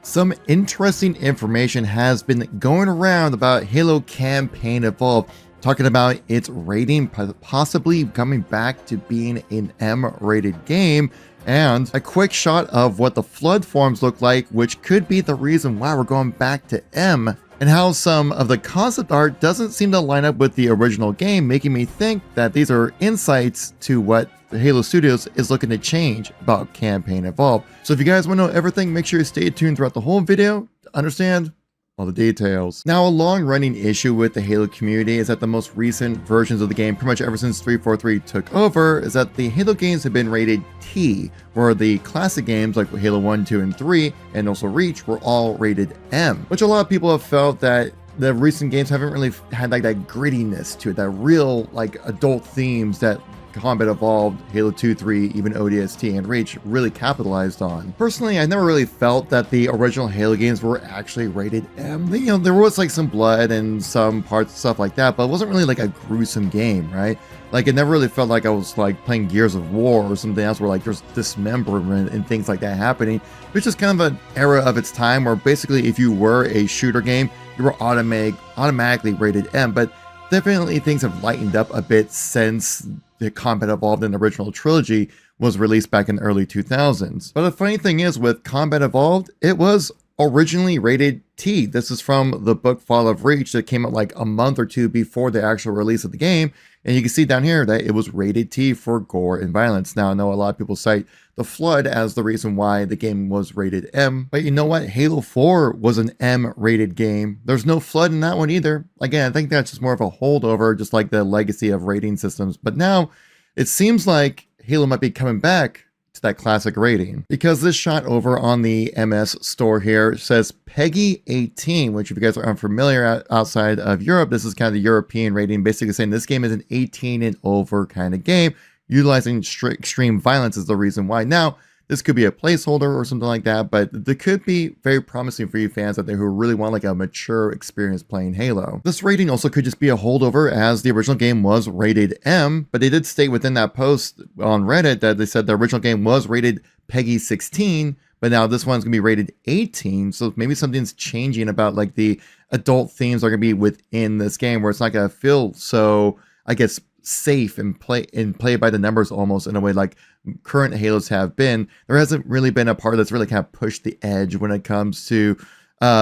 Some interesting information has been going around about Halo Campaign Evolved, talking about its rating possibly coming back to being an M-rated game, and a quick shot of what the Flood forms look like, which could be the reason why we're going back to M, and how some of the concept art doesn't seem to line up with the original game, making me think that these are insights to what the Halo Studios is looking to change about Campaign Evolved. So if you guys want to know everything, make sure you stay tuned throughout the whole video to understand all the details. Now, a long-running issue with the Halo community is that the most recent versions of the game, pretty much ever since 343 took over, is that the Halo games have been rated T, where the classic games like Halo 1, 2, and 3, and also Reach were all rated M, which a lot of people have felt that the recent games haven't really had like that grittiness to it, that real like adult themes that Combat Evolved, Halo 2, 3, even ODST, and Reach really capitalized on. Personally, I never really felt that the original Halo games were actually rated M. You know, there was like some blood and some parts, stuff like that, but it wasn't really like a gruesome game, right? Like, it never really felt like I was like playing Gears of War or something else where like there's dismemberment and things like that happening. It was just kind of an era of its time where basically if you were a shooter game, you were automatically rated M, but definitely things have lightened up a bit since the Combat Evolved in the original trilogy was released back in the early 2000s. But the funny thing is, with Combat Evolved, it was originally rated T. This is from the book Fall of Reach that came out like a month or two before the actual release of the game. And you can see down here that it was rated T for gore and violence. Now, I know a lot of people cite the Flood as the reason why the game was rated M, but you know what? Halo 4 was an M-rated game. There's no Flood in that one either. Again, I think that's just more of a holdover, just like the legacy of rating systems. But now, it seems like Halo might be coming back to that classic rating, because this shot over on the MS store here says PEGI 18, which if you guys are unfamiliar outside of Europe, this is kind of the European rating, basically saying this game is an 18 and over kind of game. Utilizing extreme violence is the reason why. Now, this could be a placeholder or something like that, but it could be very promising for you fans out there who really want like a mature experience playing Halo. This rating also could just be a holdover, as the original game was rated M, but they did state within that post on Reddit that they said the original game was rated PEGI 16, but now this one's gonna be rated 18, so maybe something's changing about like the adult themes are gonna be within this game, where it's not gonna feel so, I guess, safe and play by the numbers almost in a way like current Halos have been. There hasn't really been a part that's really kind of pushed the edge when it comes to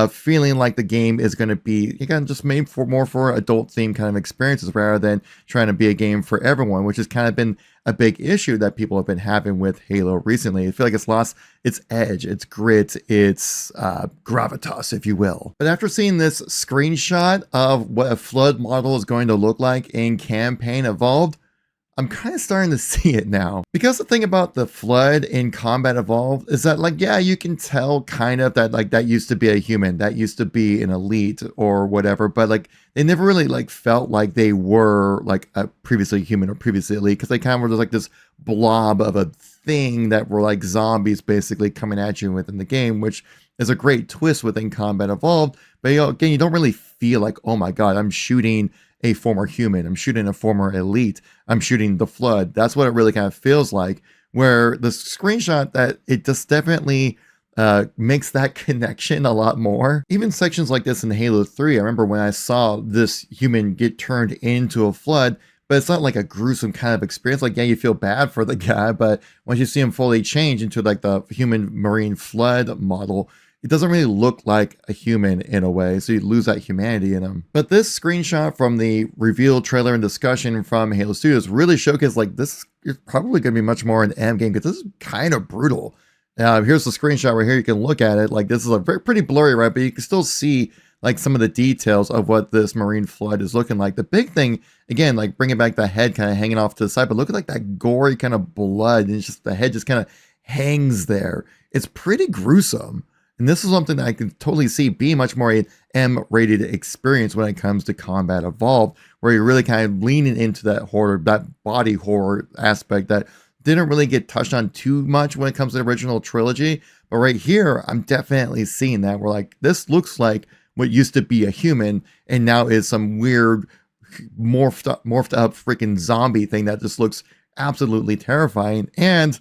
feeling like the game is going to be, again, just made for more for adult themed kind of experiences rather than trying to be a game for everyone, which has kind of been a big issue that people have been having with Halo recently. I feel like it's lost its edge, its grit, its gravitas, if you will. But after seeing this screenshot of what a Flood model is going to look like in Campaign Evolved, I'm kind of starting to see it now. Because the thing about the Flood in Combat Evolved is that, like, yeah, you can tell kind of that, like, that used to be a human, that used to be an elite or whatever, but like, they never really like felt like they were like a previously human or previously elite, because they kind of were just like this blob of a thing that were like zombies basically coming at you within the game, which is a great twist within Combat Evolved. But you know, again, you don't really feel like, oh my god, I'm shooting a former human, I'm shooting a former elite, I'm shooting the Flood. That's what it really kind of feels like, where the screenshot that it just definitely makes that connection a lot more. Even sections like this in Halo 3, I remember when I saw this human get turned into a Flood, but it's not like a gruesome kind of experience. Like, yeah, you feel bad for the guy, but once you see him fully change into like the human Marine Flood model, it doesn't really look like a human in a way, so you lose that humanity in him. But this screenshot from the reveal trailer and discussion from Halo Studios really showcased like this is probably going to be much more an M game, because this is kind of brutal. Here's the screenshot right here. You can look at it. Like, this is a pretty blurry, right? But you can still see like some of the details of what this Marine Flood is looking like. The big thing, again, like bringing back the head kind of hanging off to the side, but look at like that gory kind of blood, and it's just the head just kind of hangs there. It's pretty gruesome. And this is something that I can totally see being much more an M-rated experience when it comes to Combat Evolved, where you're really kind of leaning into that horror, that body horror aspect that didn't really get touched on too much when it comes to the original trilogy. But right here, I'm definitely seeing that, where like, this looks like what used to be a human and now is some weird morphed up freaking zombie thing that just looks absolutely terrifying. And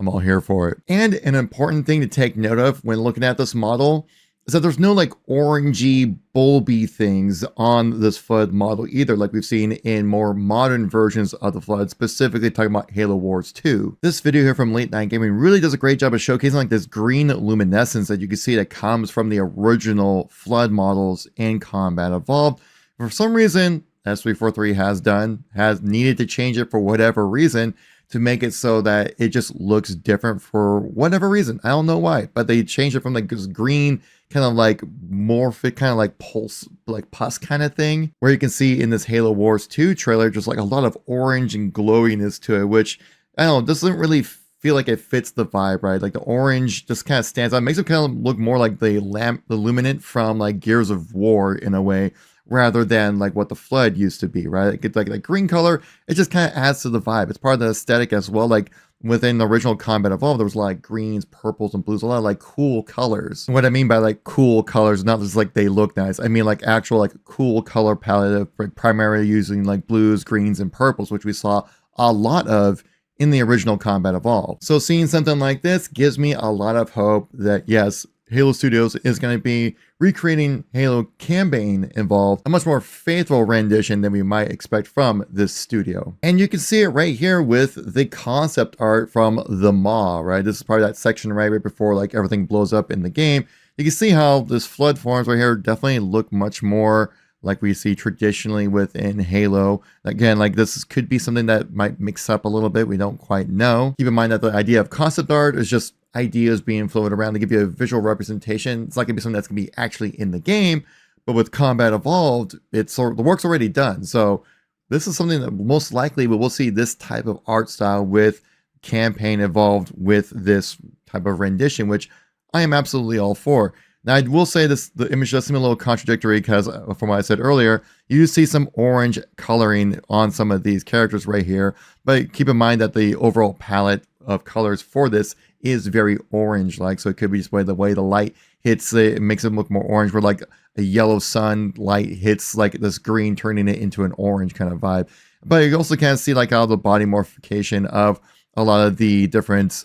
I'm all here for it. And an important thing to take note of when looking at this model is that there's no like orangey, bulby things on this Flood model either, like we've seen in more modern versions of the Flood, specifically talking about Halo Wars 2. This video here from Late Night Gaming really does a great job of showcasing like this green luminescence that you can see that comes from the original Flood models in Combat Evolved. For some reason, S343 has needed to change it for whatever reason, to make it so that it just looks different for whatever reason. I don't know why, but they changed it from like this green kind of like morphic, kind of like pulse, like pus kind of thing, where you can see in this Halo Wars 2 trailer, just like a lot of orange and glowiness to it, which I don't know, doesn't really feel like it fits the vibe, right? Like the orange just kind of stands out. It makes it kind of look more like the Luminant from like Gears of War in a way, rather than like what the Flood used to be, right? It's like that green color, it just kind of adds to the vibe. It's part of the aesthetic as well. Like within the original Combat Evolved, there was a lot of greens, purples, and blues, a lot of like cool colors. And what I mean by like cool colors, not just like they look nice, I mean like actual like cool color palette of like primarily using like blues, greens, and purples, which we saw a lot of in the original Combat Evolved. So seeing something like this gives me a lot of hope that yes, Halo Studios is going to be recreating Halo Campaign Evolved, a much more faithful rendition than we might expect from this studio. And you can see it right here with the concept art from the Maw, right? This is part of that section right before like everything blows up in the game. You can see how this Flood forms right here definitely look much more like we see traditionally within Halo. Again, like this could be something that might mix up a little bit. We don't quite know. Keep in mind that the idea of concept art is just ideas being floated around to give you a visual representation. It's not gonna be something that's gonna be actually in the game, but with Combat Evolved, the work's already done. So this is something that most likely we'll see this type of art style with Campaign Evolved with this type of rendition, which I am absolutely all for. Now, I will say this, the image does seem a little contradictory because from what I said earlier, you do see some orange coloring on some of these characters right here, but keep in mind that the overall palette of colors for this is very orange-like, so it could be just the way the light hits it, it makes it look more orange, where like a yellow sun light hits like this green, turning it into an orange kind of vibe. But you also kind of see like how the body morphification of a lot of the different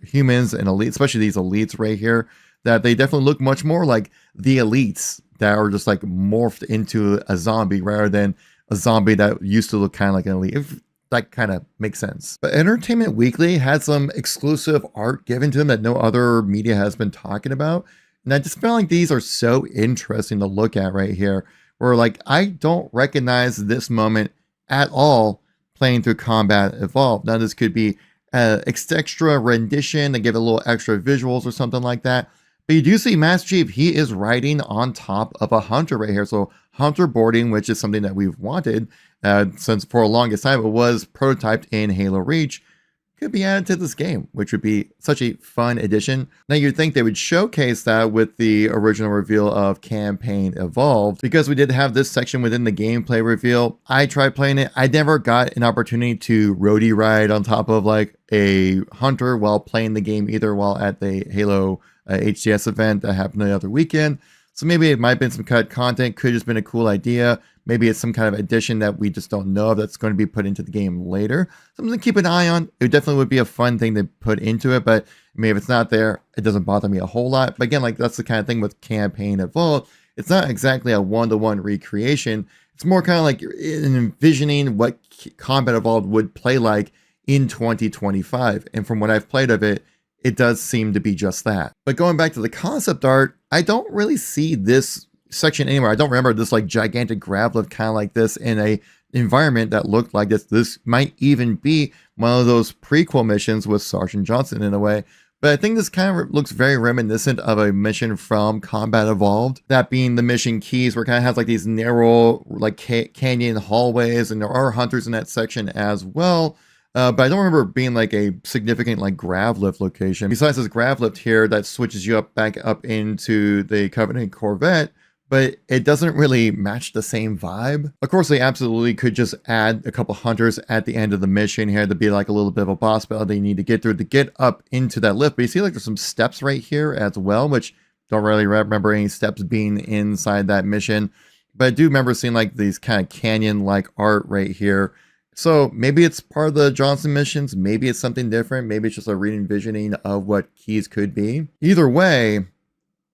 humans and elites, especially these elites right here, that they definitely look much more like the elites that are just like morphed into a zombie rather than a zombie that used to look kind of like an elite. If that kind of makes sense. But Entertainment Weekly had some exclusive art given to them that no other media has been talking about. And I just feel like these are so interesting to look at right here, where like I don't recognize this moment at all playing through Combat Evolved. Now this could be an extra rendition to give it a little extra visuals or something like that. But you do see Master Chief, he is riding on top of a Hunter right here. So Hunter boarding, which is something that we've wanted since for the longest time, it was prototyped in Halo Reach, could be added to this game, which would be such a fun addition. Now you'd think they would showcase that with the original reveal of Campaign Evolved, because we did have this section within the gameplay reveal. I tried playing it. I never got an opportunity to roadie ride on top of like a Hunter while playing the game, either while at the Halo HCS event that happened the other weekend. So maybe it might have been some cut content, could have just been a cool idea. Maybe it's some kind of addition that we just don't know of that's going to be put into the game later. Something to keep an eye on. It definitely would be a fun thing to put into it, but I mean, if it's not there, it doesn't bother me a whole lot. But again, like that's the kind of thing with Campaign Evolved. It's not exactly a one-to-one recreation. It's more kind of like you're envisioning what Combat Evolved would play like in 2025. And from what I've played of it, it does seem to be just that. But going back to the concept art, I don't really see this section anywhere. I don't remember this like gigantic grav lift kind of like this in a environment that looked like this. This might even be one of those prequel missions with Sergeant Johnson in a way. But I think this kind of looks very reminiscent of a mission from Combat Evolved, that being the mission keys, where it kind of has like these narrow like canyon hallways, and there are hunters in that section as well. But I don't remember it being like a significant like grav lift location. Besides this grav lift here that switches you back up into the Covenant Corvette, but it doesn't really match the same vibe. Of course, they absolutely could just add a couple hunters at the end of the mission here to be like a little bit of a boss battle they need to get through to get up into that lift. But you see like there's some steps right here as well, which don't really remember any steps being inside that mission. But I do remember seeing like these kind of canyon-like art right here, So maybe it's part of the Johnson missions, maybe it's something different, maybe it's just a re-envisioning of what Keyes could be. Either way,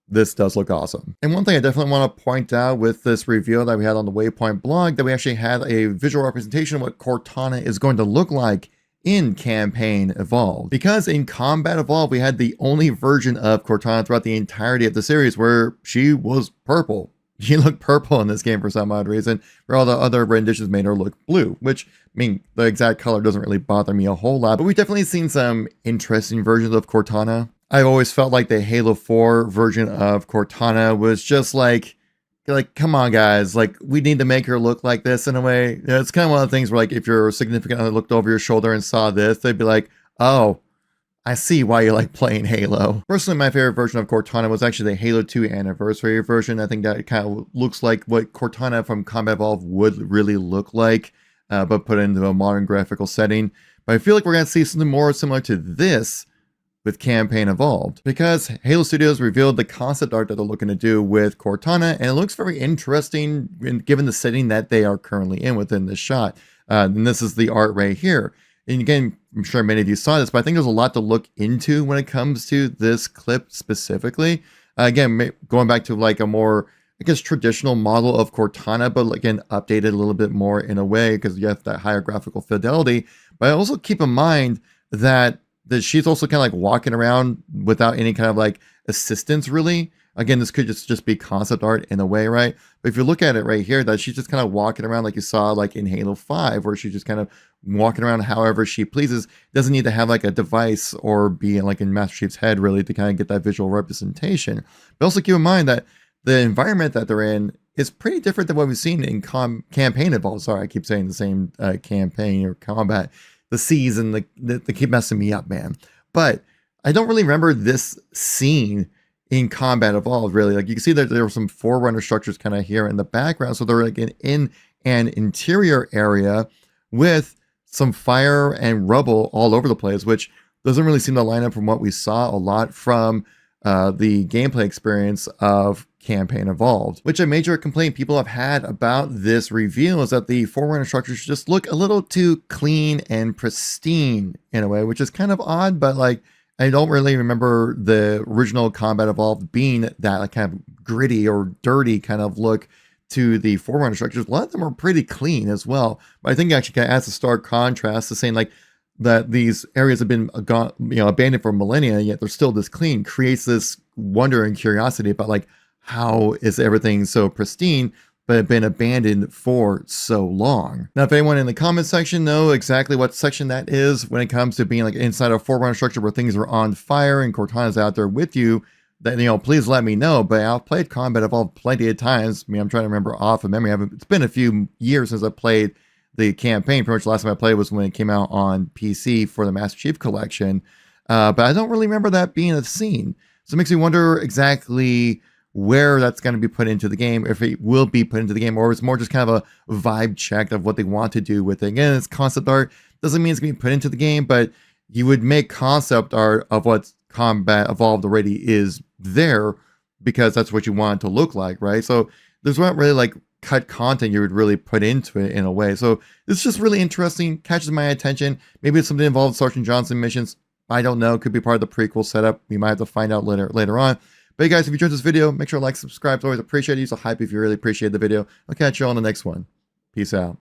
this does look awesome. And one thing I definitely want to point out with this reveal that we had on the Waypoint blog, that we actually had a visual representation of what Cortana is going to look like in Campaign Evolved. Because in Combat Evolved, we had the only version of Cortana throughout the entirety of the series where she was purple. She looked purple in this game for some odd reason, where all the other renditions made her look blue, which, I mean, the exact color doesn't really bother me a whole lot, but we've definitely seen some interesting versions of Cortana. I've always felt like the Halo 4 version of Cortana was just like, come on guys, like we need to make her look like this in a way. It's kind of one of the things where like if your significant other looked over your shoulder and saw this, they'd be like, oh, I see why you like playing Halo. Personally, my favorite version of Cortana was actually the Halo 2 Anniversary version. I think that kind of looks like what Cortana from Combat Evolved would really look like, but put into a modern graphical setting. But I feel like we're going to see something more similar to this with Campaign Evolved, because Halo Studios revealed the concept art that they're looking to do with Cortana, and it looks very interesting given the setting that they are currently in within this shot. And this is the art right here. And again, I'm sure many of you saw this, but I think there's a lot to look into when it comes to this clip specifically. Again, going back to like a more, I guess, traditional model of Cortana, but again, updated a little bit more in a way because you have that higher graphical fidelity. But also keep in mind that she's also kind of like walking around without any kind of like assistance really. Again, this could just be concept art in a way, right? But if you look at it right here, that she's just kind of walking around like you saw like in Halo 5, where she's just kind of walking around however she pleases. Doesn't need to have like a device or be like in Master Chief's head really to kind of get that visual representation. But also keep in mind that the environment that they're in is pretty different than what we've seen in Campaign Evolved. Sorry, I keep saying the same campaign or combat. The seas and they keep messing me up, man. But I don't really remember this scene in Combat Evolved, really. Like you can see that there were some Forerunner structures kind of here in the background. So they're like in an interior area with some fire and rubble all over the place, which doesn't really seem to line up from what we saw a lot from the gameplay experience of Campaign Evolved, which a major complaint people have had about this reveal is that the Forerunner structures just look a little too clean and pristine in a way, which is kind of odd, but like I don't really remember the original Combat Evolved being that like kind of gritty or dirty kind of look to the Forerunner structures. A lot of them are pretty clean as well, but I think it actually kind of adds a stark contrast to saying like that these areas have been abandoned for millennia, yet they're still this clean, creates this wonder and curiosity about like, how is everything so pristine but been abandoned for so long? Now, if anyone in the comment section know exactly what section that is when it comes to being like inside a Forerunner structure where things are on fire and Cortana's out there with you, then please let me know. But I've played Combat Evolved plenty of times. I mean, I'm trying to remember off of memory. It's been a few years since I played the campaign. Pretty much the last time I played was when it came out on PC for the Master Chief Collection. But I don't really remember that being a scene. So it makes me wonder exactly where that's going to be put into the game, if it will be put into the game, or it's more just kind of a vibe check of what they want to do with it. Again, it's concept art. Doesn't mean it's going to be put into the game, but you would make concept art of what Combat Evolved already is there because that's what you want it to look like, right? So there's not really like cut content you would really put into it in a way. So it's just really interesting, catches my attention. Maybe it's something involved with Sergeant Johnson missions. I don't know. Could be part of the prequel setup. We might have to find out later on. But hey guys, if you enjoyed this video, make sure to like, subscribe. It's always appreciated. Use a hype if you really appreciate the video. I'll catch you all in the next one. Peace out.